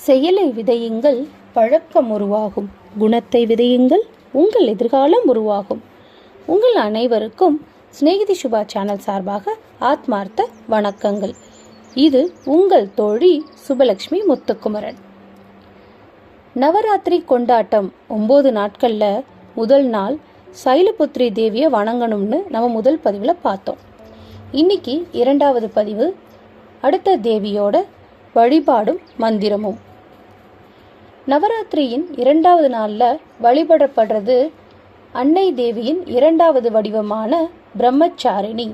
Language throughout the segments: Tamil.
செயலை விதையுங்கள், பழக்கம் உருவாகும். குணத்தை விதையுங்கள், உங்கள் எதிர்காலம் உருவாகும். உங்கள் அனைவருக்கும் சிநேகிதி சுபா சேனல் சார்பாக ஆத்மார்த்த வணக்கங்கள். இது உங்கள் தோழி சுபலக்ஷ்மி முத்துக்குமரன். நவராத்திரி கொண்டாட்டம் 9 நாட்களில் முதல் நாள் சைலபுத்ரி தேவியை வணங்கணும்னு நம்ம முதல் பதிவில் பார்த்தோம். இன்னைக்கு 2வது பதிவு, அடுத்த தேவியோட வழிபாடும் மந்திரமும். நவராத்திரியின் 2வது நாளில் வழிபடப்படுறது அன்னை தேவியின் 2வது வடிவமான பிரம்மச்சாரிணி.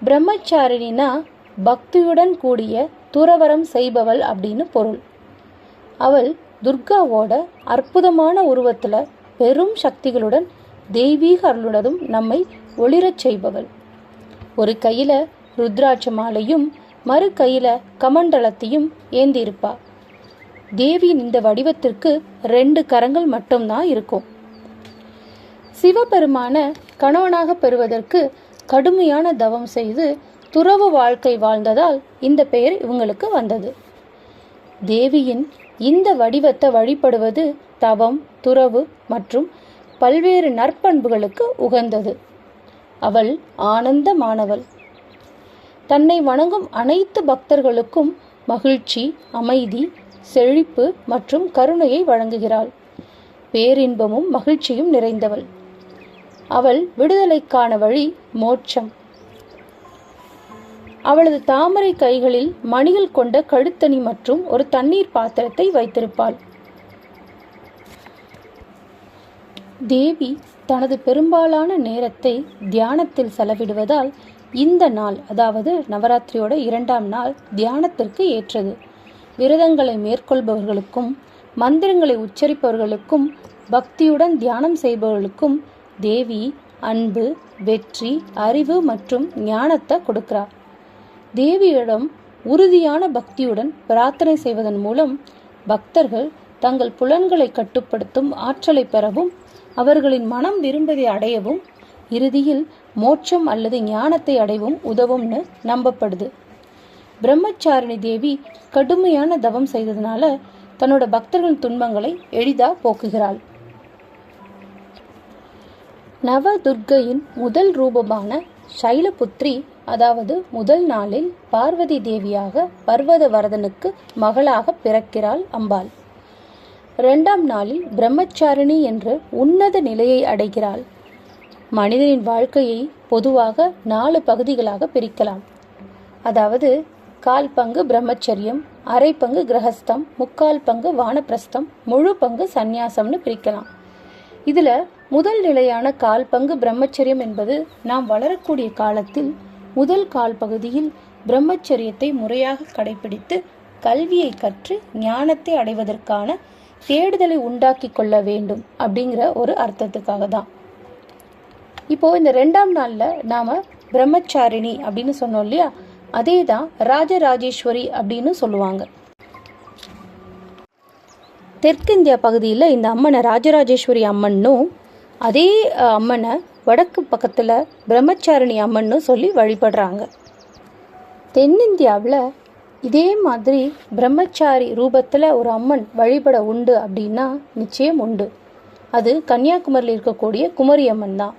பிரம்மச்சாரிணினா பக்தியுடன் கூடிய துறவரம் செய்பவள் அப்படின்னு பொருள். அவள் துர்காவோட அற்புதமான உருவத்தில் பெரும் சக்திகளுடன் தெய்வீக அருளுடனும் நம்மை ஒளிரச் செய்பவள். ஒரு கையில் ருத்ராட்ச மாலையும் மறு கையில் கமண்டலத்தையும் ஏந்தியிருப்பா. தேவியின் இந்த வடிவத்திற்கு 2 கரங்கள் மட்டும்தான் இருக்கும். சிவபெருமான கணவனாக பெறுவதற்கு கடுமையான தவம் செய்து துறவு வாழ்க்கை வாழ்ந்ததால் இந்த பெயர் இவங்களுக்கு வந்தது. தேவியின் இந்த வடிவத்தை வழிபடுவது தவம், துறவு மற்றும் பல்வேறு நற்பண்புகளுக்கு உகந்தது. அவள் ஆனந்தமானவள். தன்னை வணங்கும் அனைத்து பக்தர்களுக்கும் மகிழ்ச்சி, அமைதி, செழிப்பு மற்றும் கருணையை வழங்குகிறாள். பேரின்பமும் மகிழ்ச்சியும் நிறைந்தவள். அவள் விடுதலைக்கான வழி மோட்சம். அவளது தாமரை கைகளில் மணிகள் கொண்ட கழுத்தணி மற்றும் ஒரு தண்ணீர் பாத்திரத்தை வைத்திருப்பாள். தேவி தனது பெரும்பாலான நேரத்தை தியானத்தில் செலவிடுவதால் இந்த நாள், அதாவது நவராத்திரியோட 2ஆம் நாள், தியானத்திற்கு ஏற்றது. விரதங்களை மேற்கொள்பவர்களுக்கும் மந்திரங்களை உச்சரிப்பவர்களுக்கும் பக்தியுடன் தியானம் செய்பவர்களுக்கும் தேவி அன்பு, வெற்றி, அறிவு மற்றும் ஞானத்தை கொடுக்கிறார். தேவியிடம் உறுதியான பக்தியுடன் பிரார்த்தனை செய்வதன் மூலம் பக்தர்கள் தங்கள் புலன்களை கட்டுப்படுத்தும் ஆற்றலை பெறவும் அவர்களின் மனம் விரும்பதை அடையவும் இறுதியில் மோட்சம் அல்லது ஞானத்தை அடையவும் உதவும்னு நம்பப்படுது. பிரம்மச்சாரிணி தேவி கடுமையான தவம் செய்ததுனால தன்னோட பக்தர்களின் துன்பங்களை எளிதா போக்குகிறாள். நவதுர்க்கையின் முதல் ரூபமான சைலபுத்ரி, அதாவது முதல் நாளில் பார்வதி தேவியாக பர்வத வரதனுக்கு மகளாக பிறக்கிறாள் அம்பாள். 2ஆம் நாளில் பிரம்மச்சாரிணி என்ற உன்னத நிலையை அடைகிறாள். மனிதனின் வாழ்க்கையை பொதுவாக 4 பகுதிகளாக பிரிக்கலாம். அதாவது 1/4 பங்கு பிரம்மச்சரியம், 1/2 பங்கு கிரகஸ்தம், 3/4 பங்கு வானப்பிரஸ்தம், முழு பங்கு சந்நியாசம்னு பிரிக்கலாம். இதில் முதல் நிலையான 1/4 பங்கு பிரம்மச்சரியம் என்பது நாம் வளரக்கூடிய காலத்தில் முதல் 1/4 பகுதியில் பிரம்மச்சரியத்தை முறையாக கடைபிடித்து கல்வியை கற்று ஞானத்தை அடைவதற்கான தேடுதலை உண்டாக்கி கொள்ள வேண்டும் அப்படிங்கிற ஒரு அர்த்தத்துக்காக தான். இப்போ இந்த 2ஆம் நாளில் நாம் பிரம்மச்சாரிணி அப்படின்னு சொன்னோம் இல்லையா, அதே தான் ராஜராஜேஸ்வரி அப்படின்னு சொல்லுவாங்க. தெற்கிந்தியா பகுதியில் இந்த அம்மனை ராஜராஜேஸ்வரி அம்மன்னும், அதே அம்மனை வடக்கு பக்கத்தில் பிரம்மச்சாரிணி அம்மன்னு சொல்லி வழிபடுறாங்க. தென்னிந்தியாவில் இதே மாதிரி பிரம்மச்சாரி ரூபத்தில் ஒரு அம்மன் வழிபட உண்டு அப்படின்னா நிச்சயம் உண்டு. அது கன்னியாகுமரியில் இருக்கக்கூடிய குமரி அம்மன் தான்.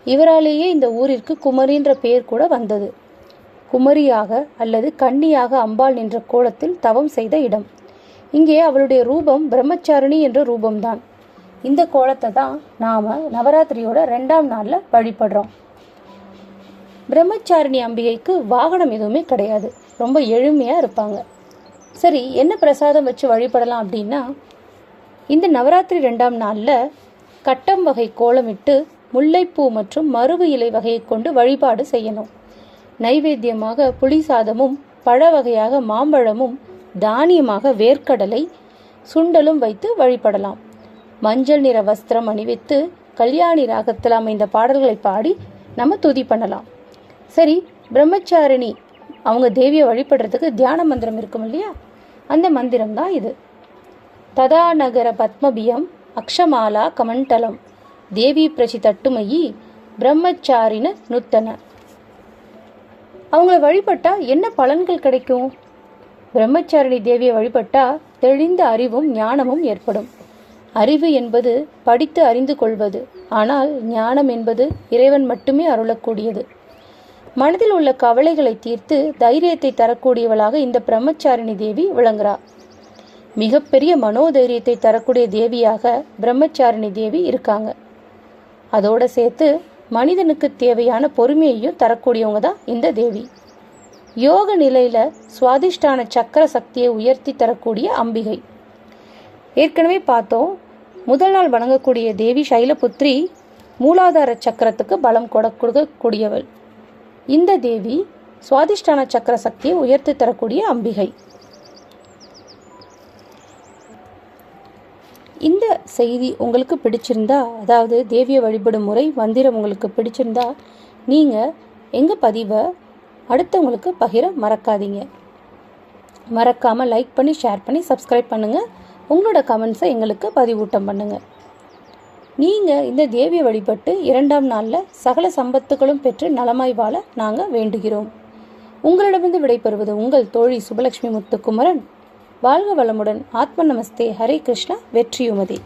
இவராலேயே இந்த ஊரிற்கு குமரின்ற பெயர் கூட வந்தது. குமரியாக அல்லது கன்னியாக அம்பாள் நின்ற கோலத்தில் தவம் செய்த இடம். இங்கே அவளுடைய ரூபம் பிரம்மச்சாரிணி என்ற ரூபம்தான். இந்த கோலத்தை தான் நாம் நவராத்திரியோட 2ஆம் நாளில் வழிபடுறோம். பிரம்மச்சாரிணி அம்பிகைக்கு வாகனம் எதுவுமே கிடையாது. ரொம்ப எளிமையாக இருப்பாங்க. சரி, என்ன பிரசாதம் வச்சு வழிபடலாம் அப்படின்னா, இந்த நவராத்திரி 2ஆம் நாளில் கட்டம் வகை கோலமிட்டு முல்லைப்பூ மற்றும் மருவு இலை வகையை கொண்டு வழிபாடு செய்யணும். நைவேத்தியமாக புளி சாதமும், பழ வகையாக மாம்பழமும், தானியமாக வேர்க்கடலை, சுண்டலும் வைத்து வழிபடலாம். மஞ்சள் நிற வஸ்திரம் அணிவித்து கல்யாணி ராகத்தில் அமைந்த பாடல்களை பாடி நம்ம துதி பண்ணலாம். சரி, பிரம்மச்சாரிணி அவங்க தேவியை வழிபடுறதுக்கு தியான மந்திரம் இருக்கும் இல்லையா, அந்த மந்திரம் தான் இது. ததாநகர பத்மபியம் அக்ஷமாலா கமண்டலம் தேவி பிரச்சி தட்டுமயி பிரம்மச்சாரின நுத்தன. அவங்கள வழிபட்டா என்ன பலன்கள் கிடைக்கும்? பிரம்மச்சாரிணி தேவியை வழிபட்டா தெளிந்த அறிவும் ஞானமும் ஏற்படும். அறிவு என்பது படித்து அறிந்து கொள்வது. ஆனால் ஞானம் என்பது இறைவன் மட்டுமே அருளக்கூடியது. மனதில் உள்ள கவலைகளை தீர்த்து தைரியத்தை தரக்கூடியவளாக இந்த பிரம்மச்சாரிணி தேவி விளங்குகிறார். மிகப்பெரிய மனோதைரியத்தை தரக்கூடிய தேவியாக பிரம்மச்சாரிணி தேவி இருக்காங்க. அதோட சேர்த்து மனிதனுக்கு தேவையான பொறுமையையும் தரக்கூடியவங்க தான் இந்த தேவி. யோக நிலையில சுவாதிஷ்டான சக்கர சக்தியை உயர்த்தி தரக்கூடிய அம்பிகை. ஏற்கனவே பார்த்தோம், முதல் நாள் வணங்கக்கூடிய தேவி சைலபுத்ரி மூலாதார சக்கரத்துக்கு பலம் கொடுக்கக்கூடியவள். இந்த தேவி சுவாதிஷ்டான சக்கர சக்தியை உயர்த்தி தரக்கூடிய அம்பிகை. இந்த செய்தி உங்களுக்கு பிடிச்சிருந்தா, அதாவது தேவியை வழிபடும் முறை மந்திரம் உங்களுக்கு பிடிச்சிருந்தா, நீங்கள் எங்கள் பதிவை அடுத்தவங்களுக்கு பகிர மறக்காதீங்க. மறக்காமல் லைக் பண்ணி, ஷேர் பண்ணி, சப்ஸ்கிரைப் பண்ணுங்கள். உங்களோட கமெண்ட்ஸை எங்களுக்கு பதிவூட்டம் பண்ணுங்கள். நீங்கள் இந்த தேவியை வழிபட்டு 2ஆம் நாளில் சகல சம்பத்துகளும் பெற்று நலமாய் வாழ நாங்கள் வேண்டுகிறோம். உங்களிடமிருந்து விடைபெறுவது உங்கள் தோழி சுபலட்சுமி முத்துக்குமரன். வாழ்க வளமுடன். ஆத்ம நமஸ்தே. ஹரே கிருஷ்ணா. வெற்றியுமதி.